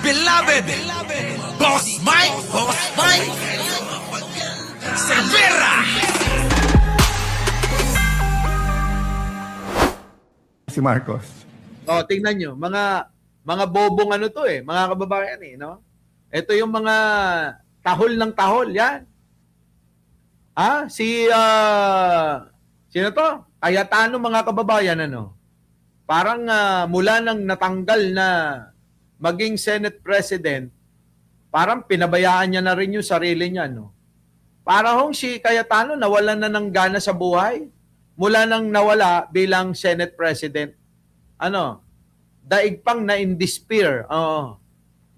beloved Boss Mike Cervera. Si Marcos. Oh, tingnan nyo, mga bobong ano to mga kababayan no? Ito yung mga tahol ng tahol, yan. Sino to? Cayetano, mga kababayan, ano? Parang mula nang natanggal na maging Senate President, parang pinabayaan niya na rin yung sarili niya, no? Para hong si Cayetano nawalan na ng gana sa buhay mula nang nawala bilang Senate President. Daig pang na in despair.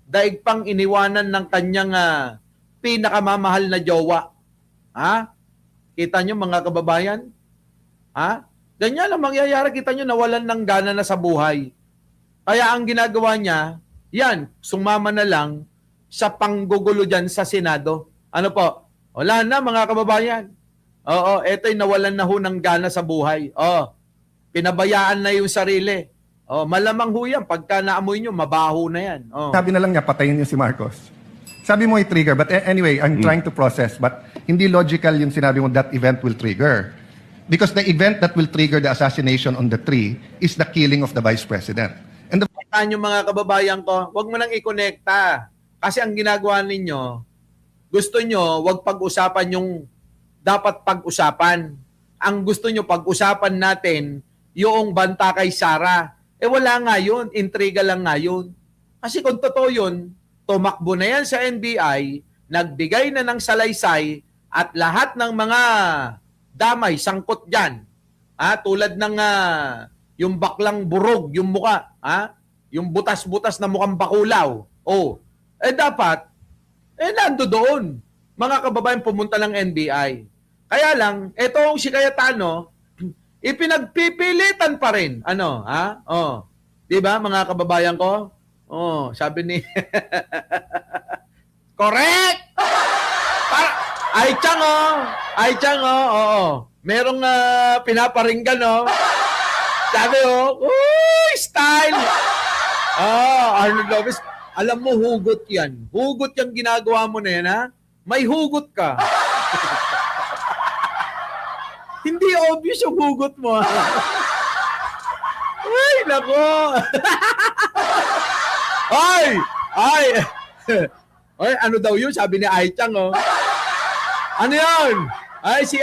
Daig pang iniwanan ng kanyang pinakamamahal na jowa. Kita nyo, mga kababayan? Ganyan ang mangyayari. Kita nyo, nawalan ng gana na sa buhay. Kaya ang ginagawa niya, yan, sumama na lang sa panggugulo dyan sa Senado. Ano po? Wala na, mga kababayan. Eto'y nawalan na ho ng gana sa buhay. Pinabayaan na yung sarili. Malamang ho yan. Pagka naamoy nyo, mabaho na yan. Sabi na lang niya, patayin niyo si Marcos. Sabi mo i-trigger, but anyway, I'm trying to process, but hindi logical yung sinabi mo that event will trigger. Because the event that will trigger the assassination on the tree is the killing of the Vice President. And the Yung mga kababayan ko, wag mo nang i-connecta. Kasi ang ginagawa ninyo, gusto nyo, wag pag-usapan yung dapat pag-usapan. Ang gusto nyo, pag-usapan natin yung banta kay Sara. Wala nga yun. Intriga lang nga yun. Kasi kung totoo yun, tumakbo na yan sa NBI, nagbigay na ng salaysay, at lahat ng mga damay, sangkot dyan. Tulad ng yung baklang burog, yung muka. Yung butas-butas na mukhang bakulaw. Dapat, nando doon. Mga kababayan, pumunta ng NBI. Kaya lang, etong si Cayetano, ipinagpipilitan pa rin. Diba, mga kababayan ko? Sabi ni... Correct! Ay, Chang, merong pinaparinggan, Sabi, uy, style! Arnold Lopez, alam mo, hugot yan. Hugot yung ginagawa mo na yan, May hugot ka. Hindi obvious yung hugot mo, Ay, nako! Ay, ano daw yun? Sabi ni Ai Chang, Ano yun? Si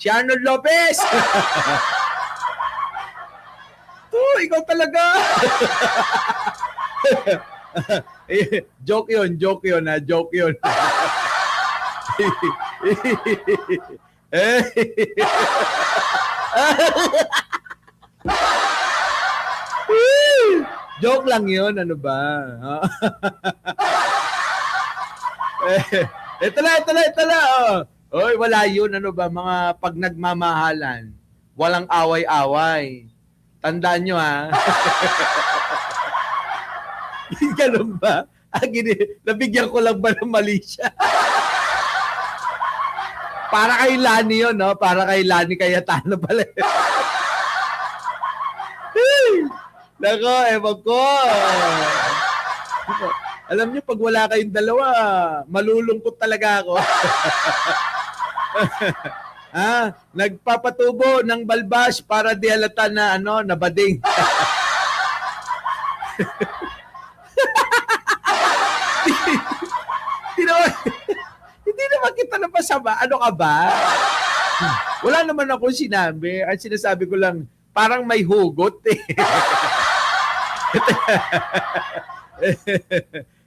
Arnold Lopez. Ikaw talaga. Joke yun, joke yun. Joke lang yun, ano ba? Ito na. Oy, wala yun, ano ba? Mga pag nagmamahalan, walang away-away. Tandaan nyo, Ganun ba? Nabigyan ko lang ba ng mali siya? Para kay Lani yun, no? Para kay Lani Cayetano pala. Nako, ewan ko. Alam niyo, pag wala kayong dalawa, malulungkot talaga ako. Nagpapatubo ng balbas para di halata na nabading. Hindi naman kita napasama. Ano ka ba? Wala naman akong sinabi. Ang sinasabi ko lang, parang may hugot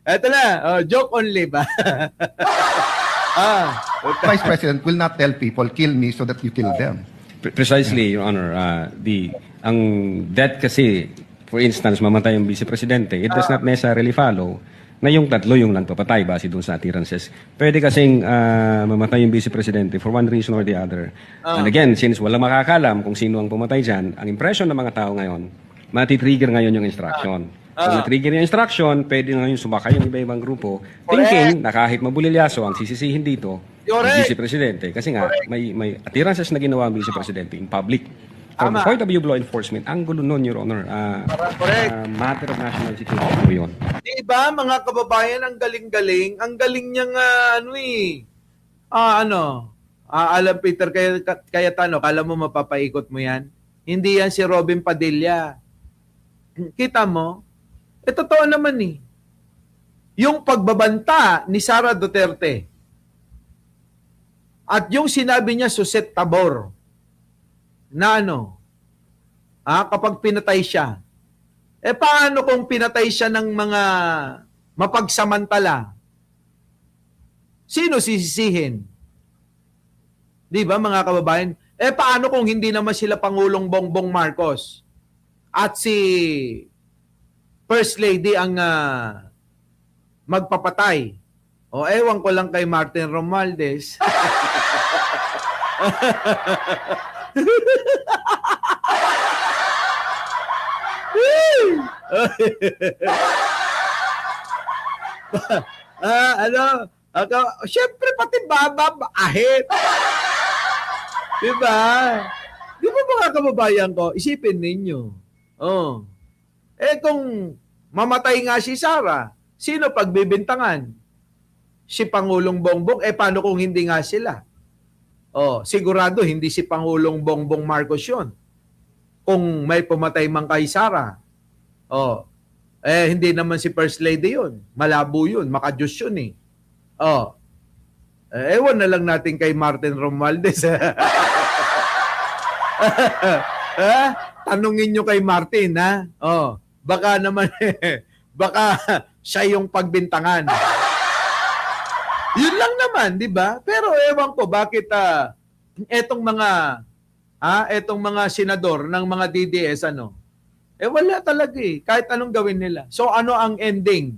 Ito na, joke only ba? Vice President will not tell people, kill me so that you kill them. Precisely, Your Honor. Ang death kasi, for instance, mamatay yung Vice Presidente, it does not necessarily follow na yung tatlo yung nagpapatay base doon sa utterances. Pwede kasing mamatay yung Vice Presidente for one reason or the other. And again, since walang makakalam kung sino ang pumatay dyan, ang impression ng mga tao ngayon, matitrigger ngayon yung instruction. Kung na-trigger yung instruction, pwede na yung sumakay yung iba-ibang grupo, thinking na kahit mabulilyaso ang sisisihin dito, yung Vice Presidente. Kasi nga, may appearances na ginawa ang Vice Presidente in public. from the Tama. point of view of law enforcement, ang gulo nun, Your Honor. Correct. Matter of national security po yun. Diba, mga kababayan, ang galing-galing. Ang galing niyang, alam, Peter, kaya Tano, kala mo mapapaikot mo yan? Hindi yan si Robin Padilla. Kita mo? Totoo naman eh. Yung pagbabanta ni Sara Duterte at yung sinabi niya Suset Tabor na kapag pinatay siya, paano kung pinatay siya ng mga mapagsamantala? Sino sisisihin? Di ba, mga kababayan? Paano kung hindi naman sila Pangulong Bongbong Marcos at si First Lady ang magpapatay? Ewan ko lang kay Martin Romualdez. Siyempre pati baba, ahit. Diba? Di ba mga kababayan ko, isipin ninyo. Kung mamatay nga si Sara, sino pagbibintangan? Si Pangulong Bongbong, paano kung hindi nga sila? Sigurado hindi si Pangulong Bongbong Marcos yun. Kung may pumatay man kay Sara. Hindi naman si First Lady yun. Malabo yun, makajus yun eh. Ewan na lang natin kay Martin Romualdez. Tanungin nyo kay Martin, ha? Baka naman, baka siya yung pagbintangan. Yun lang naman, di ba? Pero ewan ko, bakit etong mga senador ng mga DDS, wala talaga eh. Kahit anong gawin nila. So ano ang ending?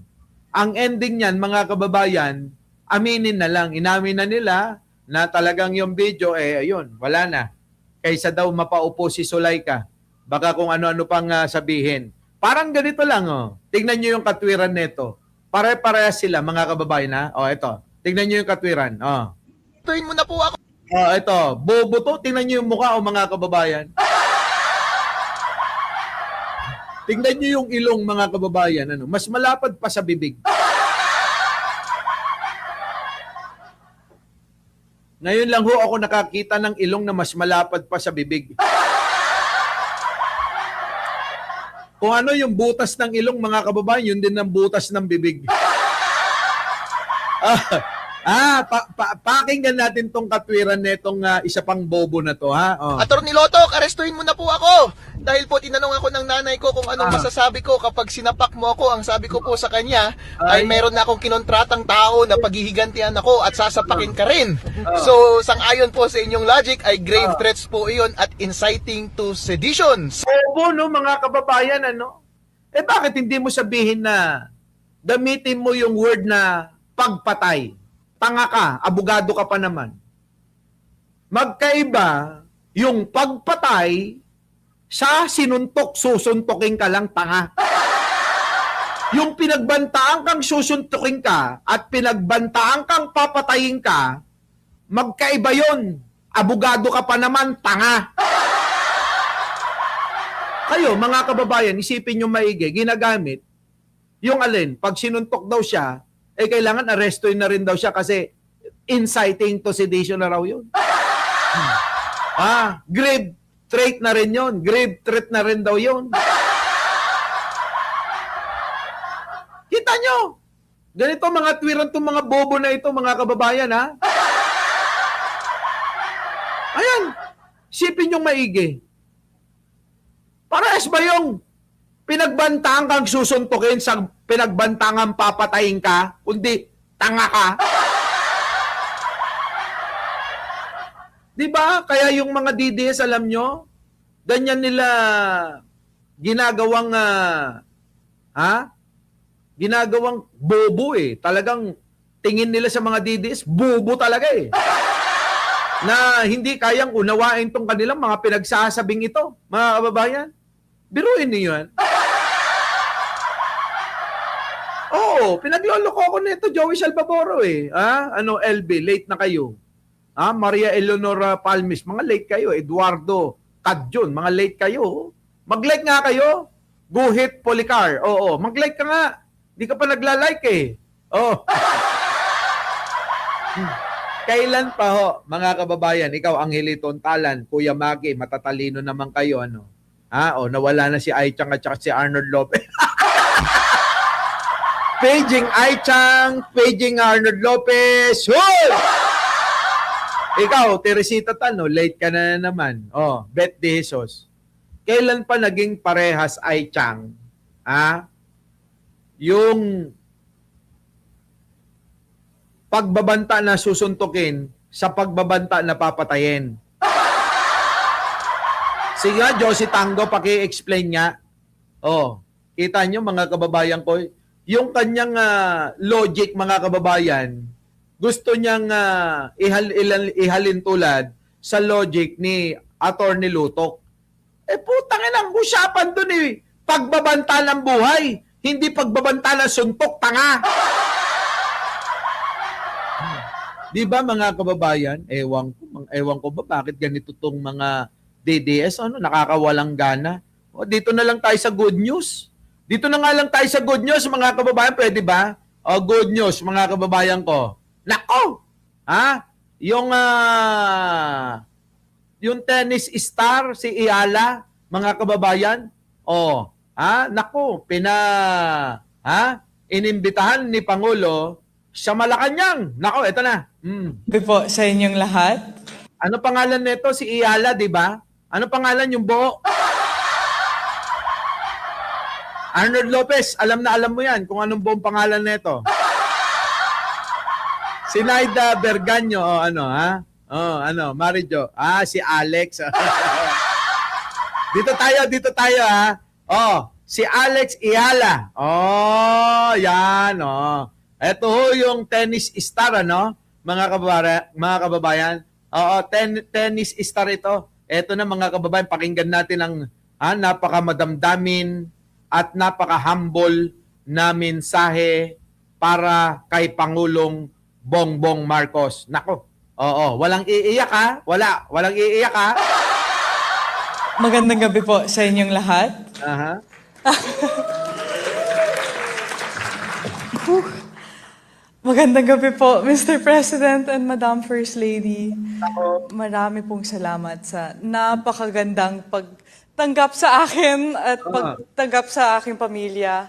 Ang ending niyan, mga kababayan, aminin na lang. Inamin na nila na talagang yung video, ayun, wala na. Kaysa daw mapaupo si Sulaika. Baka kung ano-ano pang sabihin. Parang ganito lang, Tignan nyo yung katwiran nito. Pare-parehas sila, mga kababayan, ha? Ito. Tignan nyo yung katwiran. Tuin mo na po ako. Ito. Bobo to. Tignan nyo yung mukha, mga kababayan. Tignan nyo yung ilong, mga kababayan. Mas malapad pa sa bibig. Ngayon lang ako nakakita ng ilong na mas malapad pa sa bibig. Kung ano yung butas ng ilong, mga kababayan, yun din ang butas ng bibig. Pakinggan natin tong katwiran netong isa pang bobo na to, ha? Attorney Lotok, arestuhin mo na po ako. Dahil po tinanong ako ng nanay ko kung anong masasabi ko kapag sinapak mo ako. Ang sabi ko po sa kanya ay meron na akong kinontratang tao na paghihigantihan ako at sasapakin ka rin. So, sang-ayon po sa inyong logic ay grave threats po iyon at inciting to sedition. Bobo, no, mga kababayan, bakit hindi mo sabihin na gamitin mo yung word na pagpatay? Tanga ka, abogado ka pa naman. Magkaiba yung pagpatay sa sinuntok, susuntokin ka lang, tanga. Yung pinagbantaan kang susuntokin ka at pinagbantaan kang papatayin ka, magkaiba yon. Abogado ka pa naman, tanga. Kayo, mga kababayan, isipin nyo maigi, ginagamit yung alin, pag sinuntok daw siya, kailangan arrestuin na rin daw siya kasi inciting to sedition na raw yun. Grave threat na rin yun. Grave threat na rin daw yun. Kita nyo? Ganito mga twiran itong mga bobo na ito, mga kababayan, ha? Ayan. Sipin yung maigi. Parehas ba yung pinagbantaan kang susuntukin sa pinagbantangang papatayin ka, kundi tanga ka? Diba? Kaya yung mga DDS, alam nyo, ganyan nila ginagawang ginagawang bobo eh. Talagang tingin nila sa mga DDS, bobo talaga eh. Na hindi kayang unawain tong kanilang mga pinagsasabing ito, mga kababayan. Biruin niyo yan. Oo, pinagloloko ko nito, Joey Salvadoro eh. LB, late na kayo. Maria Eleonora Palmis, mga late kayo. Eduardo Kadyon, mga late kayo. Mag-like nga kayo. Guhit Policar. Oo, mag-like ka nga. Hindi ka pa nagla-like eh. Oh. Kailan pa ho, mga kababayan, ikaw Angelito Ontalan, Kuya Maki, matatalino naman kayo, ano? O nawala na si Aichang at saka si Arnold Lopez. Paging Aichang, paging Arnold Lopez. Hoy! Ikaw, Teresita Tano, late ka na naman. Beth De Jesus. Kailan pa naging parehas Aichang? Yung pagbabanta na susuntukin sa pagbabanta na papatayin. Sige nga, Josie Tango, paki-explain nga. Kita nyo mga kababayan ko, yung kanyang logic mga kababayan, gusto niyang ihalin tulad sa logic ni Attorney Lutok. Putang ina, ang usapan dun pagbabanta ng buhay, hindi pagbabanta ng suntok, tanga. Di ba mga kababayan, ewan ko ba bakit ganito tong mga DDS, nakakawalang gana. Dito na lang tayo sa good news. Dito na nga lang tayo sa good news, mga kababayan, pwede ba? Good news, mga kababayan ko. Nako! Yung tennis star, si Iala, mga kababayan, nako, inimbitahan ni Pangulo sa Malacanang. Nako, ito na. Po sa inyong lahat. Ano pangalan nito? Si Iala, di ba? Ano pangalan yung buo? Arnold Lopez, alam na alam mo yan kung anong buong pangalan nito. Si Naida Berganyo, Marijo. Si Alex. Dito tayo, ha. Si Alex Iala. Yan, Ito ho yung tennis star, mga kababayan. Tennis star ito. Ito na mga kababayan, pakinggan natin ang napakamadamdamin at napaka-humble na mensahe para kay Pangulong Bongbong Marcos. Nako. Walang iiyak ha. Walang iiyak ha. Magandang gabi po sa inyong lahat. Magandang gabi po, Mr. President and Madam First Lady. Marami pong salamat sa napakagandang pagtanggap sa akin at pagtanggap sa aking pamilya.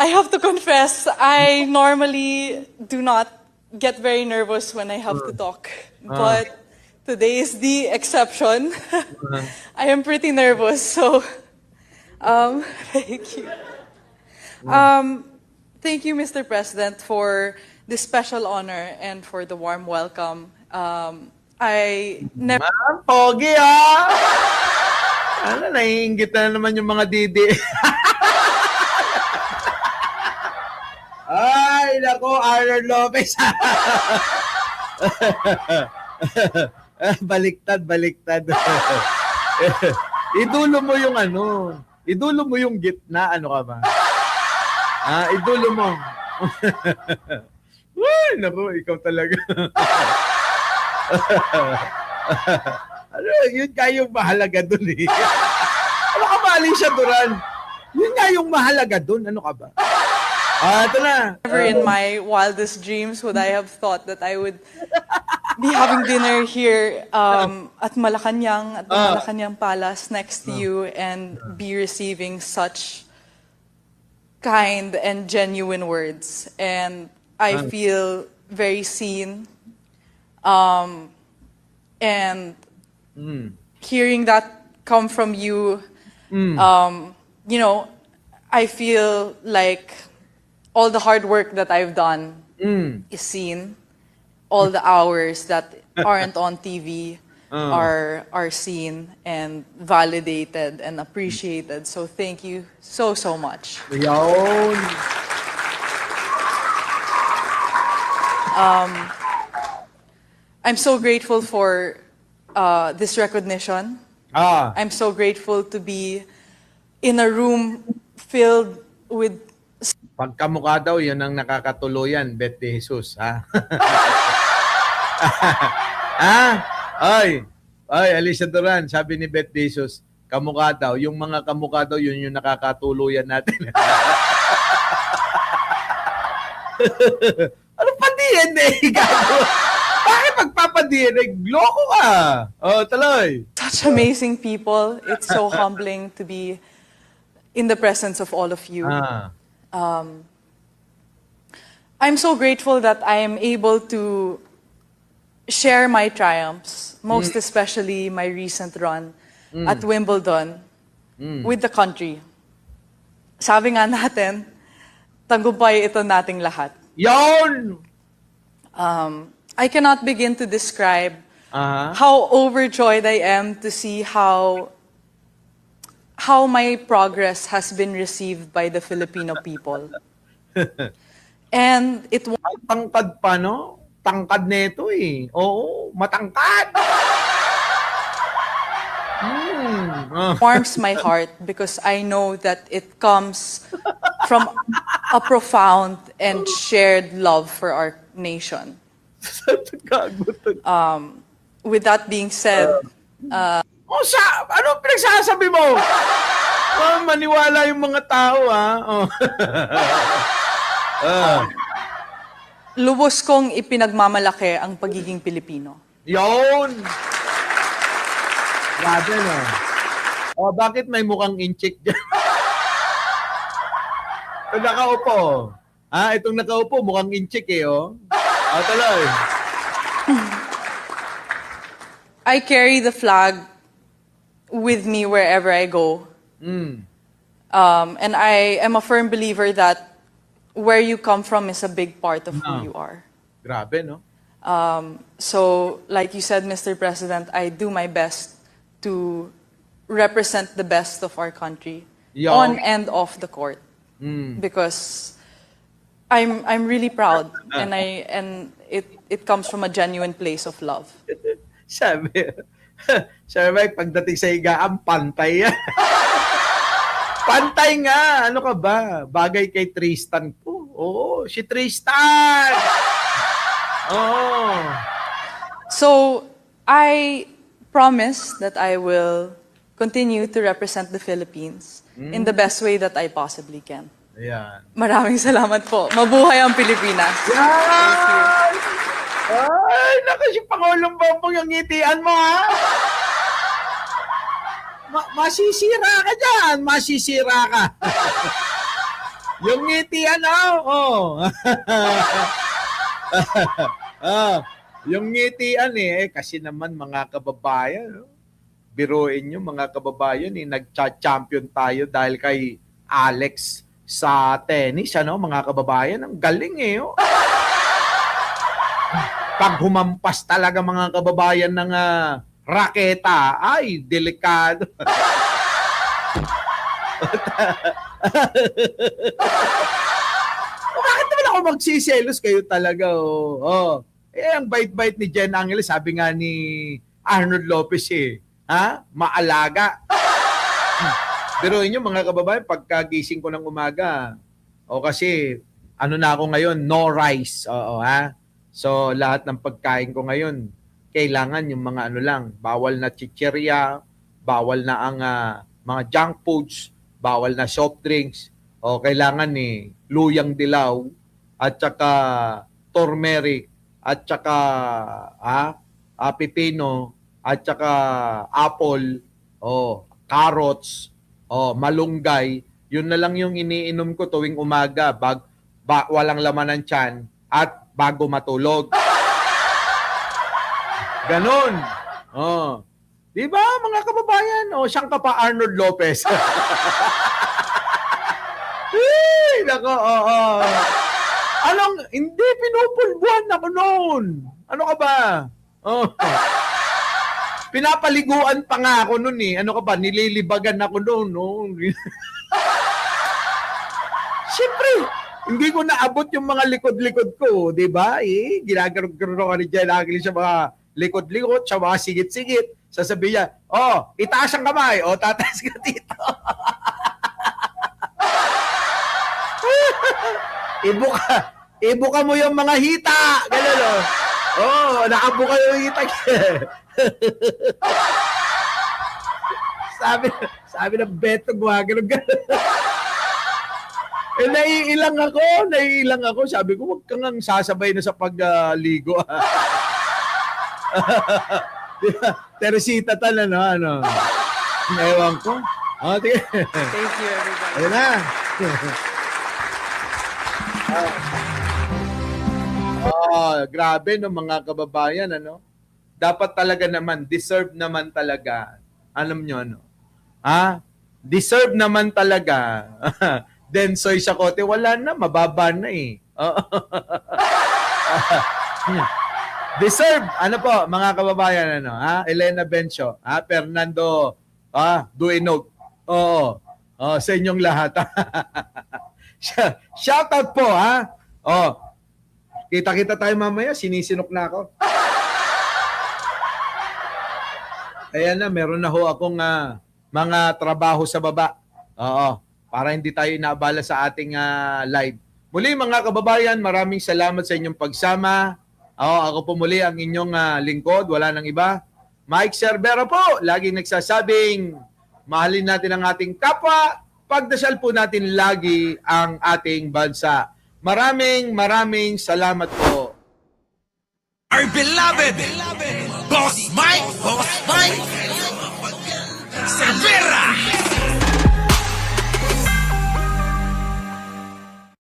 I have to confess, I normally do not get very nervous when I have to talk. But today is the exception. I am pretty nervous, so thank you. Thank you, Mr. President, for this special honor and for the warm welcome. I never... Ma'am, pogi naiingit na naman yung mga didi. Ay, nako, Arnold Lopez. Baliktad. Idulo mo yung idulo mo yung gitna, ka ba? Idulo mo. Ay, naku, ikaw talaga. Yun nga yung mahalaga dun Ano ka ba, Alicia Duran? Yun nga yung mahalaga dun. Ano ka ba? Ito na. Never in my wildest dreams would I have thought that I would be having dinner here at Malacanang, at the Malacanang Palace next to you and be receiving such kind and genuine words. And I feel very seen. And hearing that come from you, I feel like all the hard work that I've done is seen. All the hours that aren't on TV are seen and validated and appreciated. So thank you so much. Yun. I'm so grateful for this recognition. I'm so grateful to be in a room filled with... Pagkamukha daw, yun ang nakakatuluyan, Beth De Jesus, ha? Ay, Ay, Alicia Duran, sabi ni Beth Jesus, kamukha daw. Yung mga kamukha daw, yun yung nakakatuluyan natin. Ano pa DNA? Gago? Bakit magpapa-DNA? Loko ka! Oh, tuloy. Such amazing people. It's so humbling to be in the presence of all of you. I'm so grateful that I am able to share my triumphs, most especially my recent run at Wimbledon with the country. Sabi nga natin, tagumpay ito nating lahat. Yon! I cannot begin to describe Aha. how overjoyed I am to see how my progress has been received by the Filipino people. And it Ay, tangkad pa, no? Tangkad neto eh. Oo, matangkad. warms my heart because I know that it comes from a profound and shared love for our nation. Gago to. With that being said, Ano pinagsasabi mo? Maniwala yung mga tao, ha? lubos kong ipinagmamalaki ang pagiging Pilipino. Yon! Grabe, no? Bakit may mukhang inchik dyan? Itong nakaupo. Itong nakaupo, mukhang inchik eh, oh. Tuloy. I carry the flag with me wherever I go. And I am a firm believer that where you come from is a big part of who you are. Grabe, no? So, like you said, Mr. President, I do my best to represent the best of our country Yo. on and off the court. Because I'm really proud and it comes from a genuine place of love. Sabi, pagdating sa higaan, pantay yan. Pantay nga! Ano ka ba? Bagay kay Tristan po. Oo, si Tristan! Oo. So, I promise that I will continue to represent the Philippines in the best way that I possibly can. Ayan. Maraming salamat po. Mabuhay ang Pilipinas. Thank you. Ay, naku, si Pangulong Bongbong yung ngitian mo, ha? Masisira ka dyan. Masisira ka. Yung ngitian, oh. Yung ngitian, kasi naman mga kababayan, biruin nyo, mga kababayan, nag-champion tayo dahil kay Alex sa tennis, mga kababayan. Ang galing, oh. Pag humampas talaga mga kababayan ng raketa, ay, delikado. Bakit naman ako magsiselos kayo talaga? Ang bait-bait ni Jen Angeles, sabi nga ni Arnold Lopez maalaga. Pero inyo mga kababayan, pagkagising ko ng umaga, kasi na ako ngayon, no rice. So, lahat ng pagkain ko ngayon, kailangan yung mga lang, bawal na chichirya, bawal na ang mga junk foods, bawal na soft drinks, kailangan luyang dilaw, at saka turmeric, at saka pipino, at saka apple, carrots, malunggay. Yun na lang yung iniinom ko tuwing umaga, walang laman ng tiyan, at bago matulog. Ganon. Di ba mga kababayan? Siyang ka pa Arnold Lopez. Nako, hindi pinupulbuhan ako noon. Ano ka ba? Pinapaliguan pa nga ako noon Ano ka ba? Nililibagan ako noon. Siyempre, hindi ko naabot yung mga likod-likod ko, di ba? Ginagarog-garog ka ni Jen Angeles sa mga likod-likod, sa mga sigit-sigit. Sasabihin niya, itaas ang kamay. Tataas ka dito. Ibuka mo yung mga hita. Ganun, Oh, nakabuka yung itag. sabi ng Beto, gumagano gano'n. Naiilang ako. Sabi ko, huwag kang sasabay na sa pagligo. Teresita tal, ano. Ewan ko. Tige. Thank you, everybody. Ayun na. Grabe no mga kababayan, ano? Dapat talaga naman, deserve naman talaga. Alam nyo, ano? Deserve naman talaga. Densoy Sacote, wala na, mababa na eh. Deserve, ano po, mga kababayan, ano? Elena Bencio, Fernando, Duenog. Oo. Sa inyong lahat. Shoutout po, Kita-kita tayo mamaya, sinisinok na ako. Ayan na, meron na ho akong mga trabaho sa baba. Oo, para hindi tayo inaabala sa ating live. Muli mga kababayan, maraming salamat sa inyong pagsama. Ako po muli ang inyong lingkod, wala nang iba. Mike Cervera po, laging nagsasabing, mahalin natin ang ating kapwa, pagdasal po natin lagi ang ating bansa. Maraming salamat po. Our beloved Boss Mike Cervera.